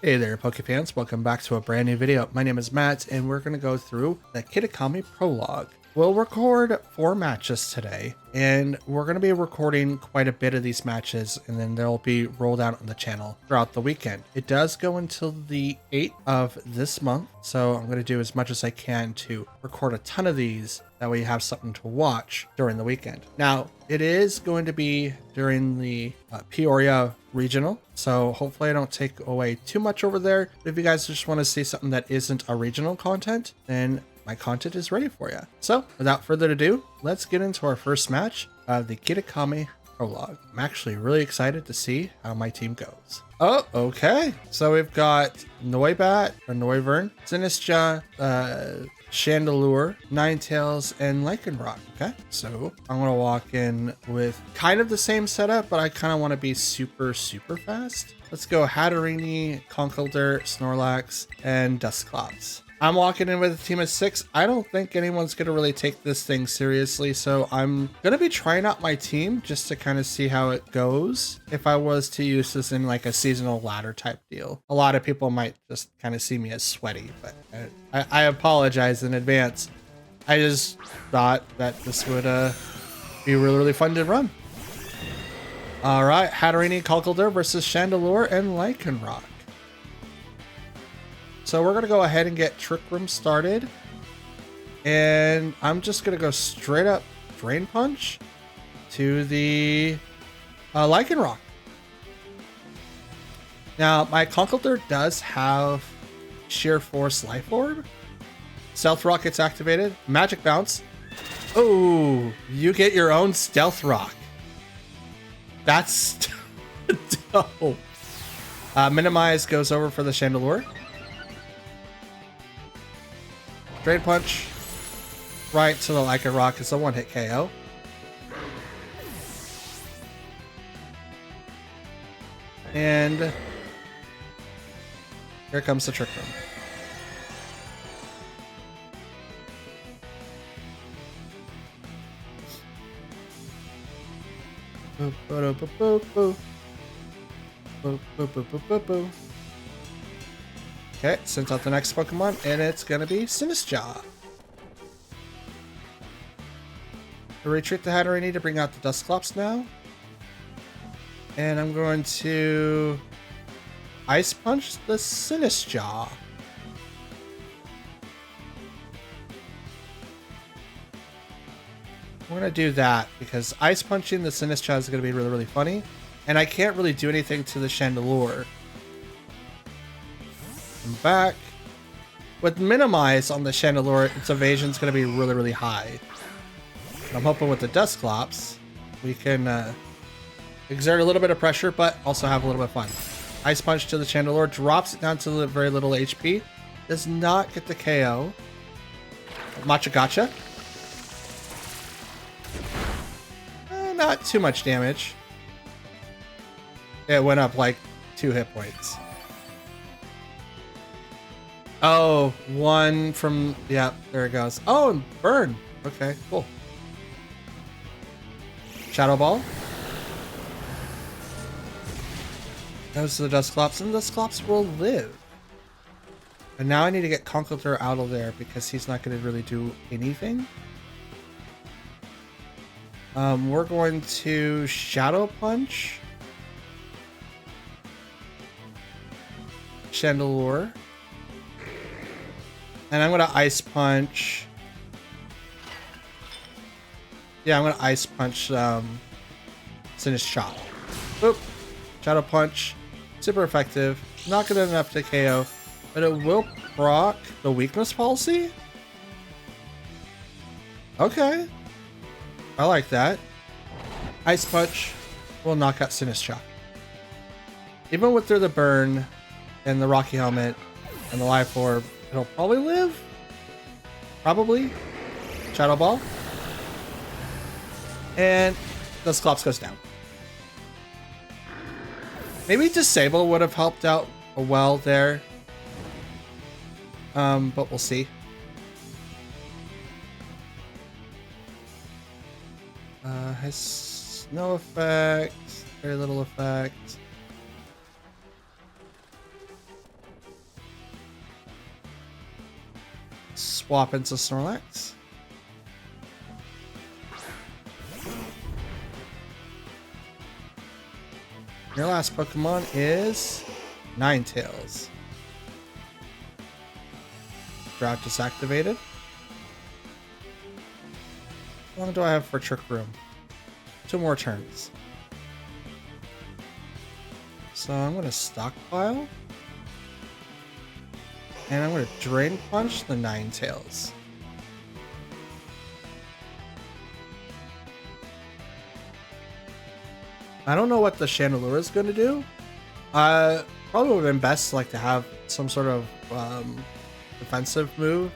Hey there, Pokefans. Welcome back to a brand new video. My name is Matt, and we're going to go through the Kitakami Prologue. We'll record 4 matches today, and we're going to be recording quite a bit of these matches, and then they'll be rolled out on the channel throughout the weekend. It does go until the 8th of this month, so I'm going to do as much as I can to record a ton of these. That way you have something to watch during the weekend. Now, it is going to be during the Peoria regional, so hopefully I don't take away too much over there. If you guys just want to see something that isn't a regional content, then my content is ready for you. So without further ado, let's get into our first match of the Kitakami Prologue. I'm actually really excited to see how my team goes. Oh, okay. So we've got Noibat or Noivern, Sinistcha, Chandelure, Ninetales, and Lycanroc. Okay, so I'm gonna walk in with kind of the same setup, but I kind of want to be super fast. Let's go Hatterene, Conkeldurr, Snorlax, and Dusclops. I'm walking in with a team of 6. I don't think anyone's going to really take this thing seriously, so I'm going to be trying out my team just to kind of see how it goes if I was to use this in like a seasonal ladder type deal. A lot of people might just kind of see me as sweaty, but I apologize in advance. I just thought that this would be really fun to run. All right, Hatterene, Conkeldurr versus Chandelure and Lycanroc. So we're going to go ahead and get Trick Room started. And I'm just going to go straight up Drain Punch to the Lycanroc. Now, my Conkeldurr does have Sheer Force Life Orb. Stealth Rock gets activated. Magic Bounce. Oh, you get your own Stealth Rock. That's dope. Minimize goes over for the Chandelure. Drain Punch right to the Lycanroc is a one-hit KO. And here comes the Trick Room. Okay, sent out the next Pokemon, and it's gonna be Sinistcha. I retreat the Hatterene to bring out the Dusclops now. And I'm going to Ice Punch the Sinistcha. I'm gonna do that because Ice Punching the Sinistcha is gonna be really funny. And I can't really do anything to the Chandelure. I'm back. With Minimize on the Chandelure, its evasion is going to be really high. And I'm hoping with the Dusclops, we can exert a little bit of pressure, but also have a little bit of fun. Ice Punch to the Chandelure, drops it down to the very little HP. Does not get the KO. Machagacha. Not too much damage. It went up like 2 hit points. Oh, 1 from, yeah, there it goes. Oh, and burn. Okay, cool. Shadow Ball. Those are the Dusclops, and the Dusclops will live. And now I need to get Conkeldurr out of there because he's not going to really do anything. We're going to Shadow Punch Chandelure. And I'm going to Ice Punch. Yeah, I'm going to Ice Punch Sinistcha. Boop. Shadow Punch. Super effective. Not good enough to KO. But it will proc the Weakness Policy? Okay. I like that. Ice Punch will knock out Sinistcha. Even with through the burn and the Rocky Helmet and the Life Orb, it'll probably live. Probably. Shadow Ball. And the Dusclops goes down. Maybe Disable would have helped out well there. But we'll see. Has no effect. Very little effect. swap into Snorlax. Your last Pokemon is Ninetales. Drought disactivated. How long do I have for Trick Room? 2 more turns. So I'm going to stockpile. And I'm going to Drain Punch the Ninetales. I don't know what the Chandelure is going to do. Probably would have been best like to have some sort of defensive move.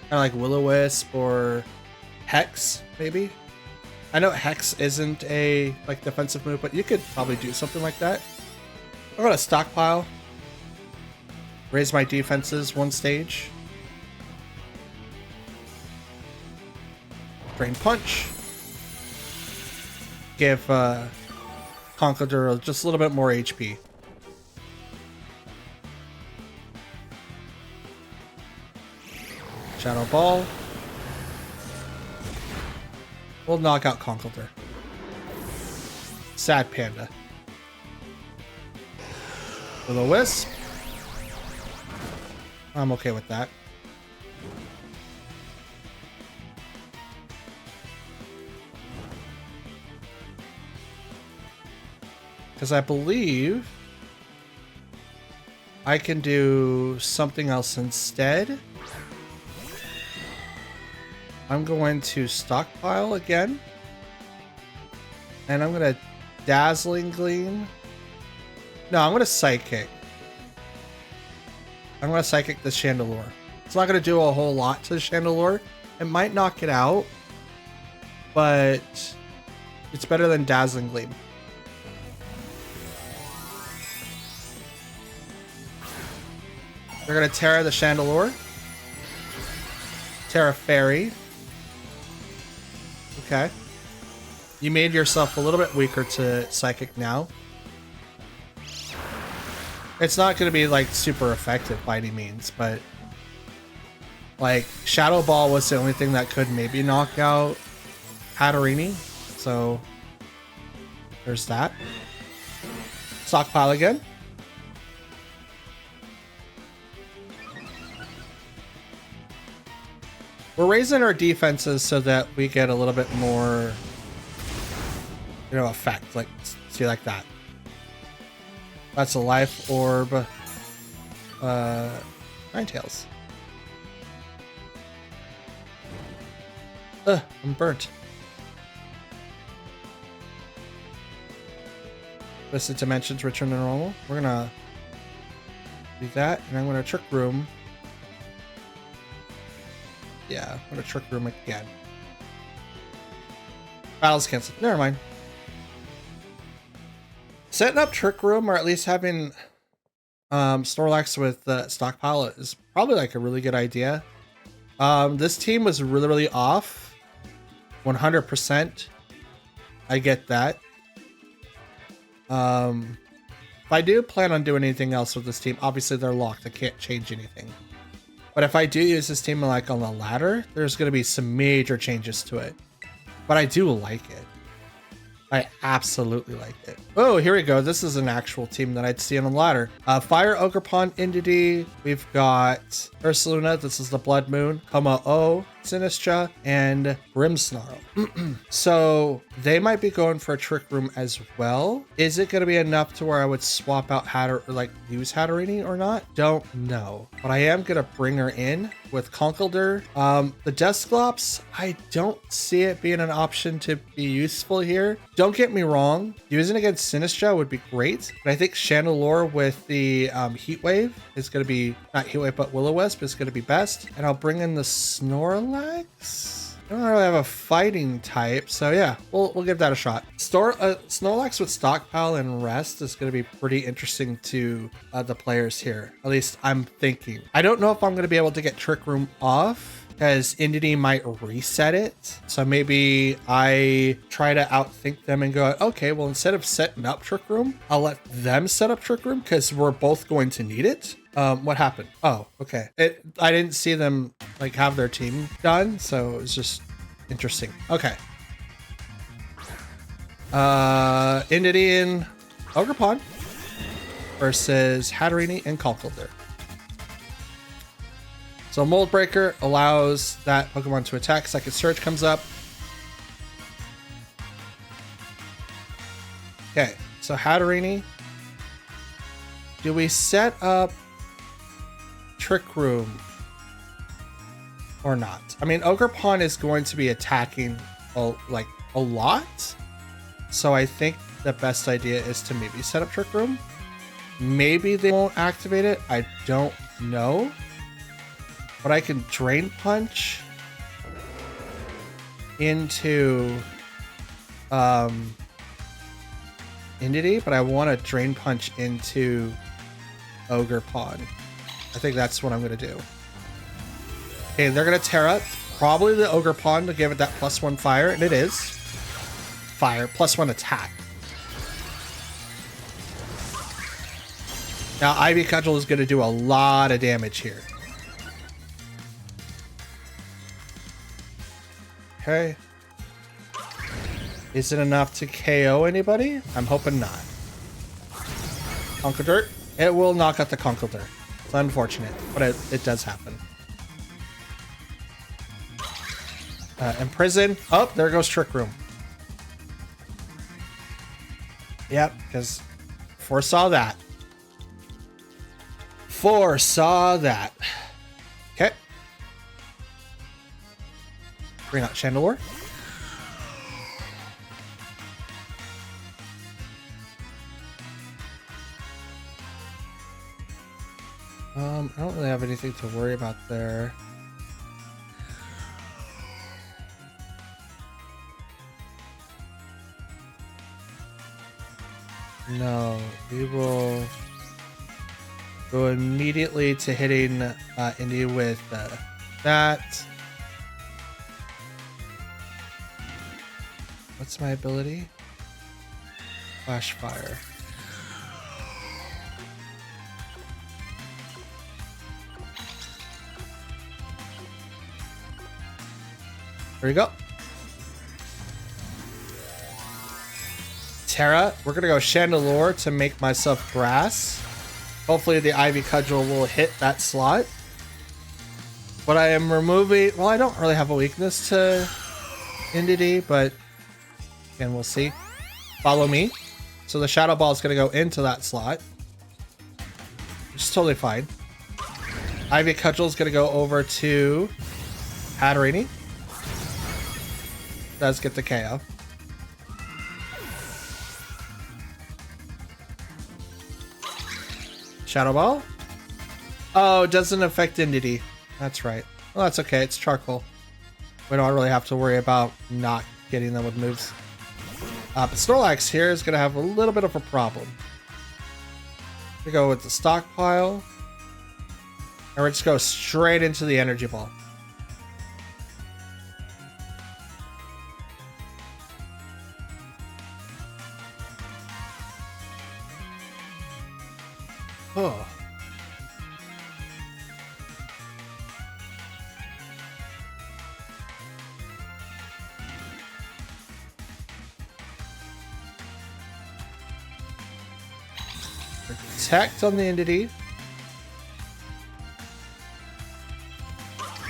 Kind of like Will-O-Wisp or Hex, maybe. I know Hex isn't a like defensive move, but you could probably do something like that. I'm going to stockpile. Raise my defenses 1 stage. Drain Punch. Give Conkeldurr just a little bit more HP. Shadow Ball. We'll knock out Conkeldurr. Sad Panda. Will-O-Wisp. I'm okay with that. Because I believe I can do something else instead. I'm going to stockpile again. And I'm going to Dazzling Gleam. No, I'm going to Psychic. I'm going to Psychic the Chandelure. It's not going to do a whole lot to the Chandelure. It might knock it out, but it's better than Dazzling Gleam. We're going to Terra the Chandelure. Terra Fairy. Okay. You made yourself a little bit weaker to Psychic now. It's not going to be like super effective by any means, but like Shadow Ball was the only thing that could maybe knock out Hatterene. So there's that. Stockpile again. We're raising our defenses so that we get a little bit more, you know, effect. Like, see, like that. That's a Life Orb. Ninetales. I'm burnt. Listed dimensions return to normal. We're gonna do that, and I'm gonna Trick Room. Yeah, I'm gonna Trick Room again. Battle's canceled. Never mind. Setting up Trick Room, or at least having Snorlax with stockpile, is probably like a really good idea. This team was really off. 100%. I get that. If I do plan on doing anything else with this team, obviously they're locked. I can't change anything. But if I do use this team like on the ladder, there's going to be some major changes to it. But I do like it. I absolutely like it. Oh, here we go. This is an actual team that I'd see on the ladder. Fire Ogerpon Indeedee. We've got Ursaluna. This is the Blood Moon. Como-O, Sinistra, and Grimmsnarl. So they might be going for a Trick Room as well. Is it going to be enough to where I would swap out Hatter, or like use Hatterene or not? Don't know. But I am going to bring her in with Conkeldurr. The Dusclops, I don't see it being an option to be useful here. Don't get me wrong. Using against Sinistra would be great. But I think Chandelure with the Heat Wave is going to be, not Heat Wave, but Will-O-Wisp is going to be best. And I'll bring in the Snorlax. I don't really have a fighting type, so yeah, we'll give that a shot. Snorlax with stockpile and rest is going to be pretty interesting to the players here. At least I'm thinking. I don't know if I'm going to be able to get Trick Room off, because Indeedee might reset it. So maybe I try to outthink them and go, okay, well, instead of setting up Trick Room, I'll let them set up Trick Room because we're both going to need it. What happened? Oh, okay. I didn't see them like have their team done, so it was just interesting. Okay. Entity and Ogerpon versus Hatterini and Conkeldurr. So Mold Breaker allows that Pokemon to attack. Second Surge comes up. Okay, so Hatterini. Do we set up Trick Room or not? I mean, Ogerpon is going to be attacking a lot. So I think the best idea is to maybe set up Trick Room. Maybe they won't activate it. I don't know. But I can Drain Punch into Entity, but I want to Drain Punch into Ogerpon. I think that's what I'm going to do. Okay, they're going to Terra. Probably the Ogerpon to give it that +1 fire, and it is. Fire, +1 attack. Now, Ivy Cudgel is going to do a lot of damage here. Okay. Is it enough to KO anybody? I'm hoping not. Conkeldurr. It will knock out the Conkeldurr. It's unfortunate, but it does happen. Imprison. Oh, there goes Trick Room. Yep, because foresaw that. Foresaw that. Okay. Bring out Chandelure. I don't really have anything to worry about there. No, we will go immediately to hitting Indy with that. What's my ability? Flash Fire. There you go. Terra. We're going to go Chandelure to make myself grass. Hopefully the Ivy Cudgel will hit that slot. But I am removing... Well, I don't really have a weakness to Entity, but... Again, we'll see. Follow me. So the Shadow Ball is going to go into that slot. Which is totally fine. Ivy Cudgel is going to go over to Hatterini. Does get the KO. Shadow Ball? Oh, it doesn't affect Entity. That's right. Well, that's okay. It's Charcoal. We don't really have to worry about not getting them with moves. But Snorlax here is going to have a little bit of a problem. We go with the Stockpile. And we're just go straight into the Energy Ball. Oh. Protect on the Entity.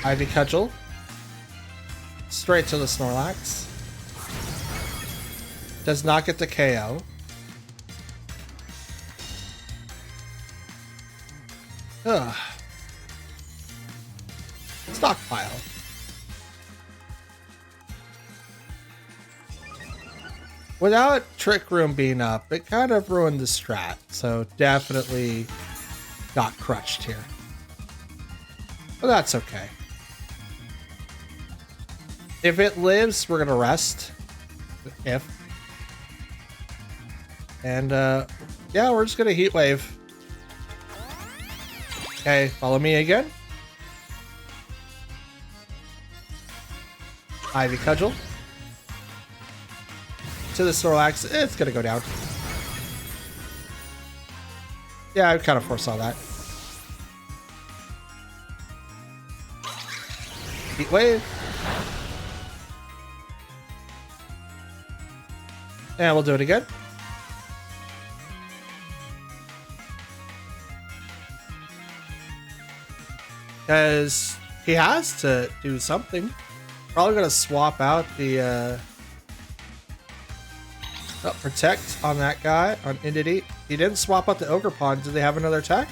Ivy Cudgel. Straight to the Snorlax. Does not get the KO. Ugh. Stockpile. Without Trick Room being up, it kind of ruined the strat, so definitely got crutched here. But that's okay. If it lives, we're gonna rest. If. And yeah, we're just gonna Heat Wave. Okay, follow me again. Ivy Cudgel. To the Snorlax, it's gonna go down. Yeah, I kind of foresaw that. Heat Wave. And we'll do it again. Because he has to do something. Probably gonna swap out the protect on that guy, on Entity. He didn't swap out the Ogre Pond. Do they have another attack?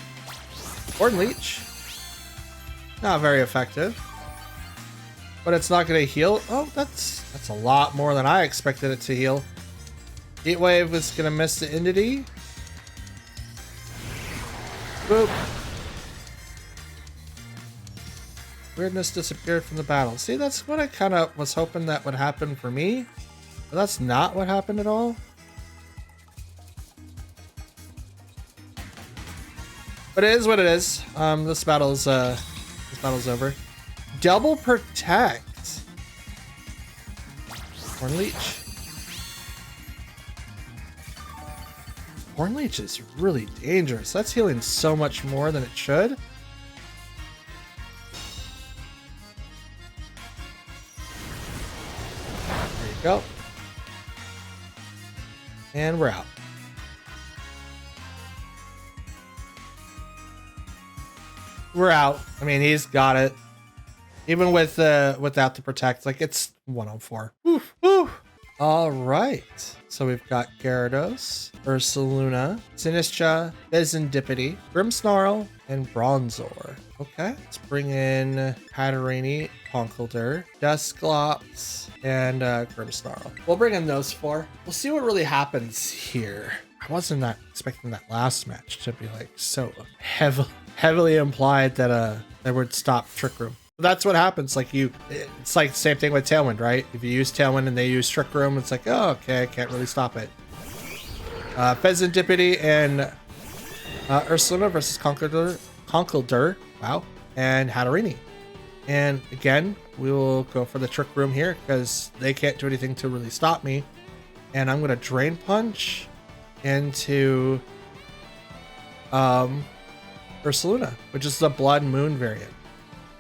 Or Leech. Not very effective. But it's not gonna heal. Oh, that's a lot more than I expected it to heal. Heat Wave is gonna miss the Entity. Boop. Weirdness disappeared from the battle. See, that's what I kind of was hoping that would happen for me. But that's not what happened at all. But it is what it is. This battle's over. Double protect. Horn Leech. Horn Leech is really dangerous. That's healing so much more than it should. There you go. And we're out. We're out. I mean, he's got it. Even with without the protect, like it's 104. Woo, woo. All right. So we've got Gyarados, Ursaluna, Sinistcha, Serendipity, Grimmsnarl, and Bronzor. Okay. Let's bring in Hatterene, Conkeldurr, Dusclops, and Grimmsnarl. We'll bring in those four. We'll see what really happens here. I wasn't expecting that last match to be like so heavily implied that they would stop Trick Room. That's what happens. Like it's like the same thing with Tailwind, right? If you use Tailwind and they use Trick Room, it's like, oh, okay, I can't really stop it. Serendipity and Ursaluna versus Conkeldurr, wow, and Hatterene. And again, we will go for the Trick Room here because they can't do anything to really stop me. And I'm gonna Drain Punch into Ursaluna, which is the Blood Moon variant.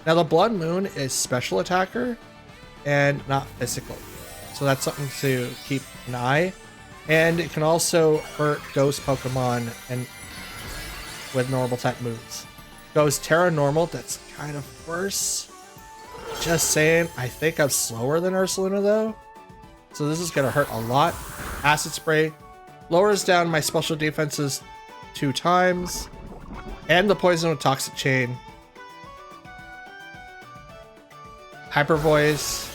Now the Blood Moon is special attacker and not physical. So that's something to keep an eye. And it can also hurt ghost Pokemon and with normal type moves. Goes Terra Normal, that's kind of worse. Just saying, I think I'm slower than Ursaluna though. So this is gonna hurt a lot. Acid Spray lowers down my special defenses 2 times. And the poison with Toxic Chain. Hyper Voice.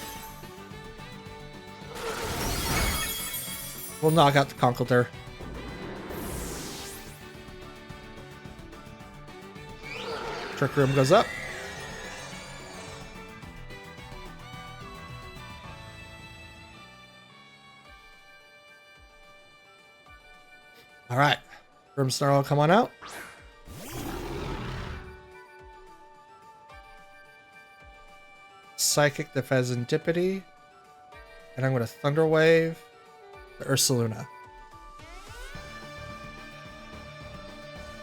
We'll knock out the Conkeldurr. Trick Room goes up. All right. Grimmsnarl will come on out. Psychic the Serendipity, and I'm going to Thunder Wave the Ursaluna.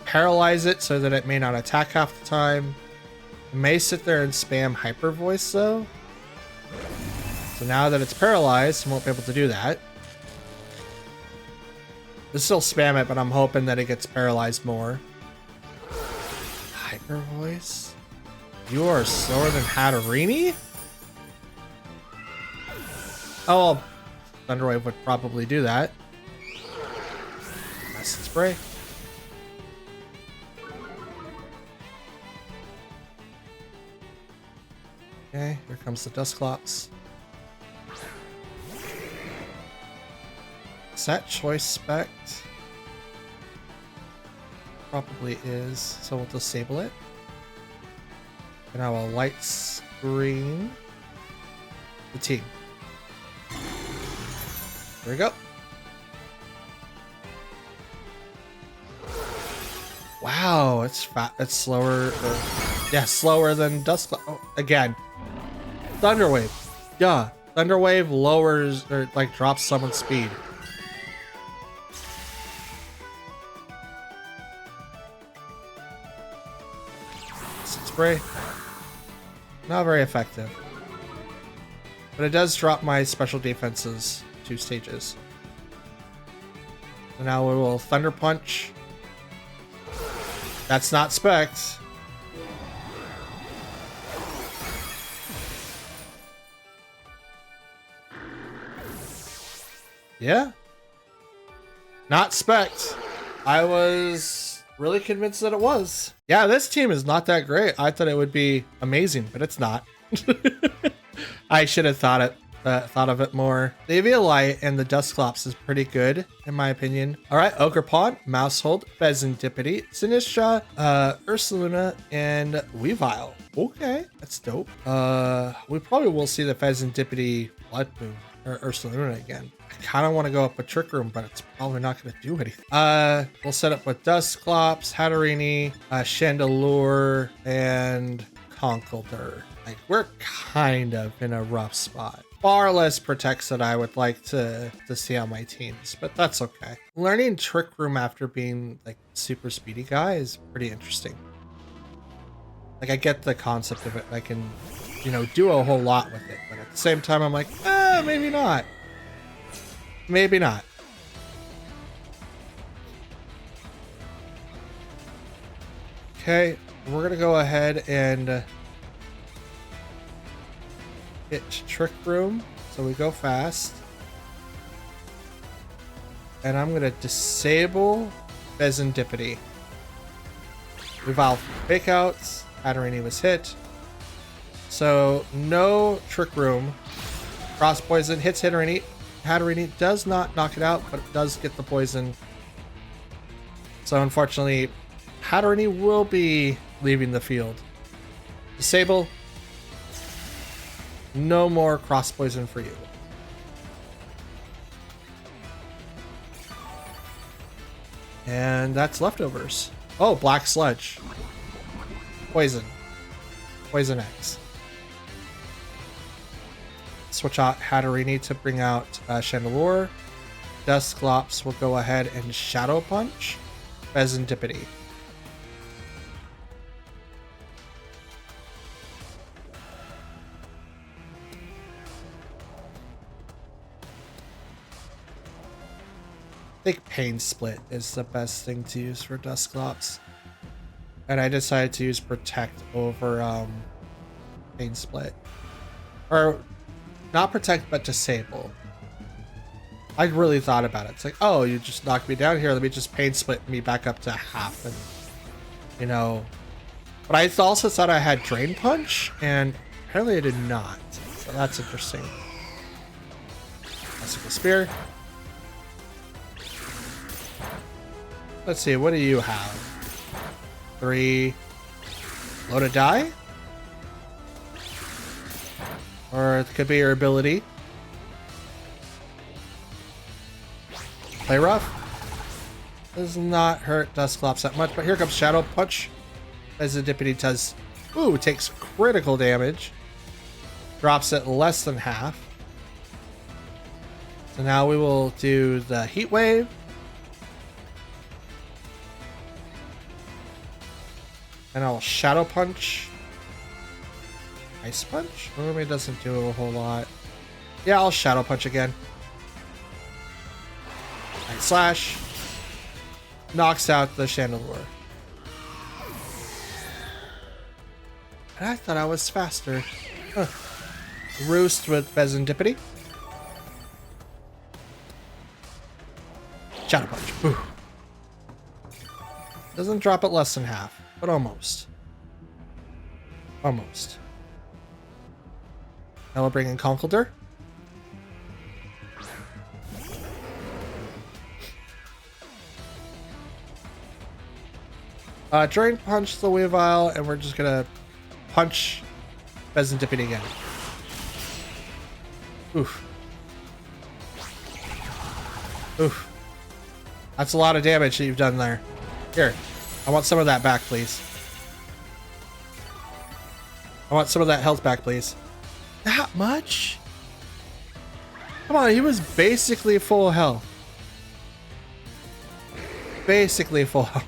Paralyze it so that it may not attack half the time. It may sit there and spam Hyper Voice though. So now that it's paralyzed, I won't be able to do that. It'll still spam it, but I'm hoping that it gets paralyzed more. Hyper Voice? You are slower than Hatterene? Oh, well, Thunder Wave would probably do that. Acid Spray. Okay, here comes the Dusclops. Is that Choice Spect? Probably is, so we'll disable it. And I will light screen the team. There we go. Wow, it's fat. It's slower. Yeah, slower than Dusclops. Oh, again, Thunder Wave. Yeah, Thunder Wave lowers or like drops someone's speed. Spray. Not very effective. But it does drop my special defenses 2 stages. So now we will Thunder Punch. That's not Specs. Yeah. Not Specs. I was really convinced that it was. Yeah, this team is not that great. I thought it would be amazing, but it's not. I should have thought of it more. The Eviolite and the Dusclops is pretty good, in my opinion. All right, Ogerpon, Mousehold, Pheasantipede, Sinistra, Ursaluna, and Weavile. Okay, that's dope. We probably will see the Pheasantipede Blood Boom, or Ursaluna again. I kind of want to go up with Trick Room, but it's probably not going to do anything. We'll set up with Dusclops, Hatterini, Chandelure, and Conkeldurr. Like, we're kind of in a rough spot. Far less protects that I would like to see on my teams, but that's okay. Learning Trick Room after being like super speedy guy is pretty interesting. Like, I get the concept of it. I can, you know, do a whole lot with it, but at the same time, I'm like, maybe not. Maybe not. Okay, we're gonna go ahead and hit Trick Room, so we go fast. And I'm gonna disable Pheasantipede. Revolve Fake Outs. Hatterini was hit. So no Trick Room. Cross Poison hits Hatterini. Hatterini does not knock it out, but it does get the poison. So unfortunately, Hatterini will be leaving the field. Disable. No more cross poison for you. And that's leftovers. Oh, Black Sludge. Poison. Poison X. Switch out Hatterini to bring out Chandelure. Dusclops will go ahead and Shadow Punch Pheasantipede. I think Pain Split is the best thing to use for Dusclops. And I decided to use Protect over Pain Split. Or not Protect, but Disable. I really thought about it. It's like, oh, you just knocked me down here. Let me just Pain Split me back up to half. And, you know. But I also thought I had Drain Punch, and apparently I did not. So that's interesting. Classical Spear. Let's see, what do you have? 3 loaded die? Or it could be your ability. Play Rough. Does not hurt Dusclops that much, but here comes Shadow Punch. Pheasantipede does, takes critical damage. Drops it less than half. So now we will do the Heat Wave. And I'll Shadow Punch. Ice Punch? Oh, it doesn't do a whole lot. Yeah, I'll Shadow Punch again. Night Slash. Knocks out the Chandelure. And I thought I was faster. Huh. Roost with Pheasantipede. Shadow Punch. Ooh. Doesn't drop it less than half, but almost. Almost. Now we'll bring in Conkeldurr. Drain Punch the Weavile, and we're just gonna punch Pheasantipede again. Oof. Oof. That's a lot of damage that you've done there. Here, I want some of that back, please. I want some of that health back, please. That much? Come on, he was basically full health. Basically full health.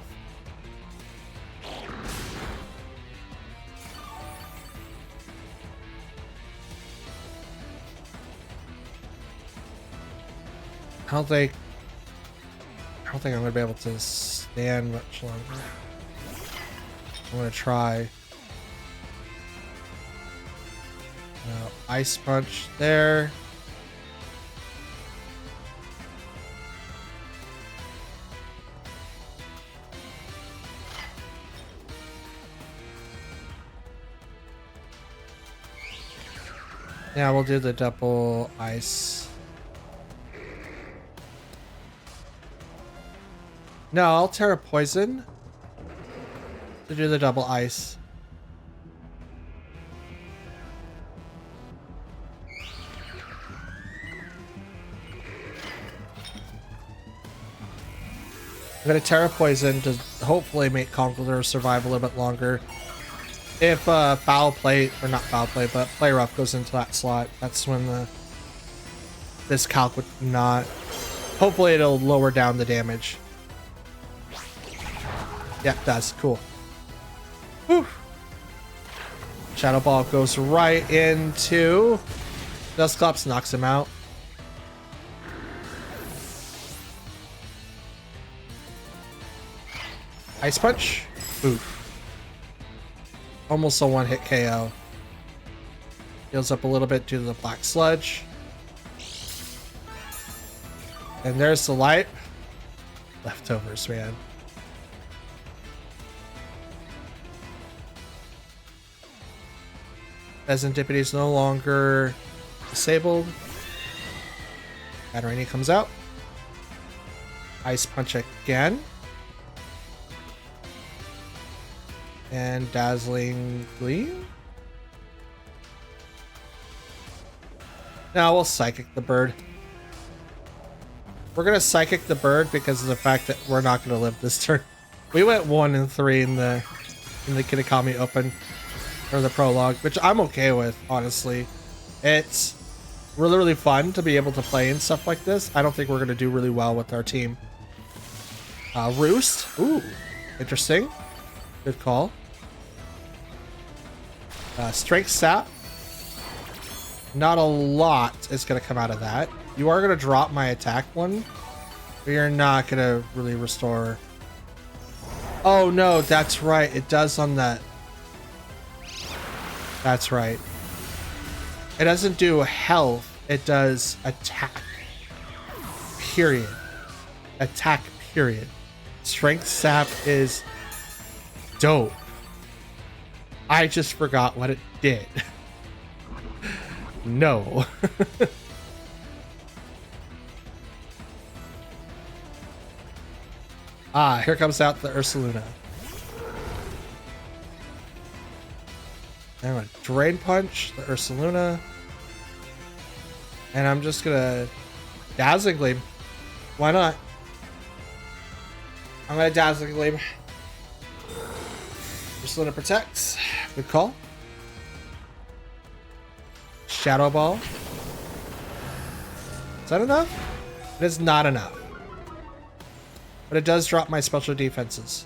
I don't think I'm gonna be able to stand much longer. I'm gonna try. Ice punch there. Yeah, we'll do the double ice. No, I'll Terra Poison to do the double ice. I'm gonna Terra Poison to hopefully make Conkeldurr survive a little bit longer. If Foul Play, or not Foul Play, but Play Rough goes into that slot, that's when this calc would not. Hopefully it'll lower down the damage. Yeah, it does. Cool. Whew. Shadow Ball goes right into Dusclops, knocks him out. Ice Punch. Oof. Almost a one-hit KO. Heals up a little bit due to the Black Sludge. And there's the light. Leftovers, man. Serendipity is no longer disabled. Batarani comes out. Ice Punch again. And Dazzling Gleam. Now we'll Psychic the bird. We're gonna Psychic the bird because of the fact that we're not gonna live this turn. We went 1 and 3 in the Kitakami Open. Or the prologue, which I'm okay with, honestly. It's really, really fun to be able to play and stuff like this. I don't think we're going to do really well with our team. Roost. Ooh, interesting. Good call. Strength Sap. Not a lot is going to come out of that. You are going to drop my attack one, but you're not going to really restore. Oh, no, that's right. It does on that. That's right. It doesn't do health. It does attack. Period. Attack, period. Strength Sap is dope. I just forgot what it did. No. Here comes out the Ursaluna. I'm gonna Drain Punch the Ursaluna. And I'm just gonna Dazzling Gleam. Why not? I'm gonna Dazzling Gleam. Ursaluna protects. Good call. Shadow Ball. Is that enough? It is not enough. But it does drop my special defenses.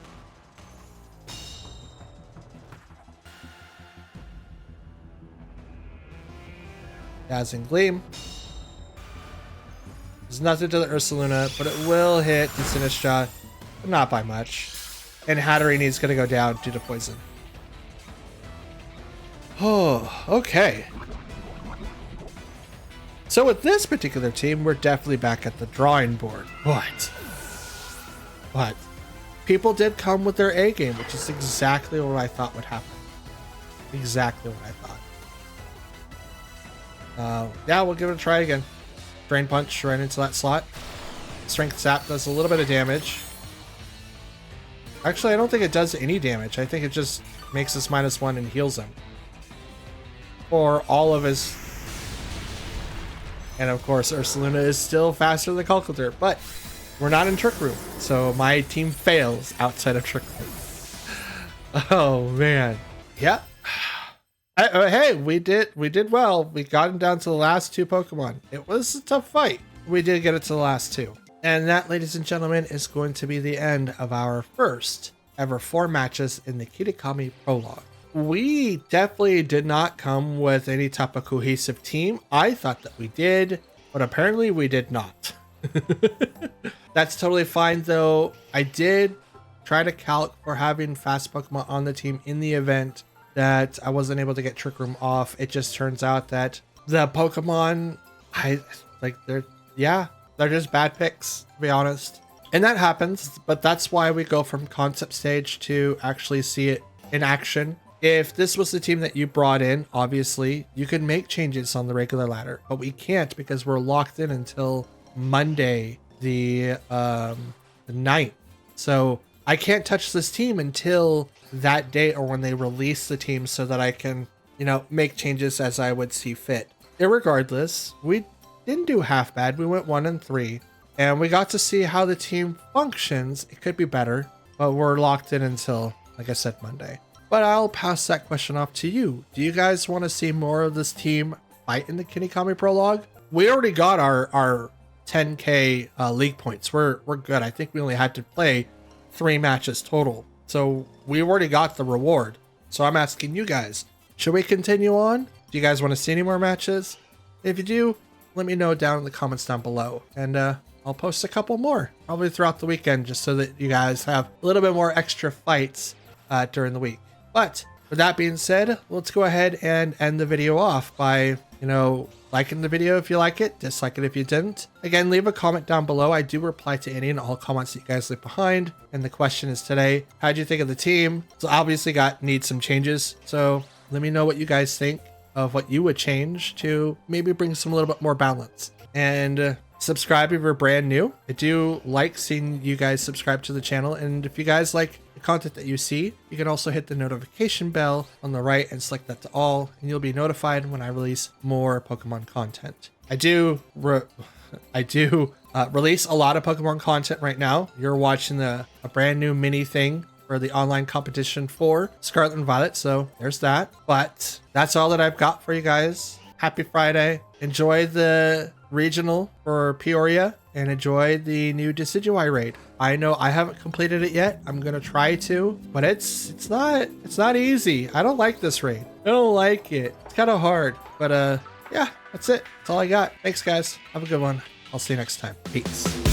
Dazzling Gleam. There's nothing to the Ursaluna, but it will hit the Sinistcha, but not by much. And Hatterini's going to go down due to poison. Oh, okay. So with this particular team, we're definitely back at the drawing board. But people did come with their A game, which is exactly what I thought would happen. Exactly what I thought. Yeah, we'll give it a try again. Drain Punch right into that slot. Strength Sap does a little bit of damage. Actually, I don't think it does any damage. I think it just makes us -1 and heals him. Or all of his... And of course, Ursaluna is still faster than Conkeldurr, but we're not in Trick Room, so my team fails outside of Trick Room. Oh, man. Yeah. Hey, we did well. We got him down to the last 2 Pokemon. It was a tough fight. We did get it to the last 2. And that, ladies and gentlemen, is going to be the end of our first ever 4 matches in the Kitakami Prologue. We definitely did not come with any type of cohesive team. I thought that we did, but apparently we did not. That's totally fine though. I did try to calc for having fast Pokemon on the team in the event that I wasn't able to get Trick Room off. It just turns out that the Pokemon, they're just bad picks, to be honest. And that happens, but that's why we go from concept stage to actually see it in action. If this was the team that you brought in, obviously you could make changes on the regular ladder, but we can't because we're locked in until Monday, the 9th. So I can't touch this team until that date or when they release the team so that I can, make changes as I would see fit. Irregardless, we didn't do half bad. We went 1-3 and we got to see how the team functions. It could be better, but we're locked in until, like I said, Monday. But I'll pass that question off to you. Do you guys want to see more of this team fight in the Kitakami Prologue? We already got our 10k league points. We're good. I think we only had to play 3 matches total. So we already got the reward. So I'm asking you guys, should we continue on? Do you guys want to see any more matches? If you do, let me know down in the comments down below. And I'll post a couple more probably throughout the weekend just so that you guys have a little bit more extra fights during the week. But with that being said, let's go ahead and end the video off by, liking the video if you like it, dislike it if you didn't. Again, leave a comment down below. I do reply to any and all comments that you guys leave behind. And the question is today, how'd you think of the team? So obviously needs some changes. So let me know what you guys think of what you would change to maybe bring some a little bit more balance. And subscribe if you're brand new. I do like seeing you guys subscribe to the channel. And if you guys like the content that you see, you can also hit the notification bell on the right and select that to all, and you'll be notified when I release more Pokemon content. I do release a lot of Pokemon content right now. You're watching a brand new mini thing for the online competition for Scarlet and Violet, so there's that. But that's all that I've got for you guys. Happy Friday. Enjoy the regional for Peoria and enjoy the new Decidueye raid. I know I haven't completed it yet. I'm gonna try to, but it's not easy. I don't like this raid. I don't like it. It's kind of hard, but yeah, that's it. That's all I got. Thanks guys. Have a good one. I'll see you next time. Peace.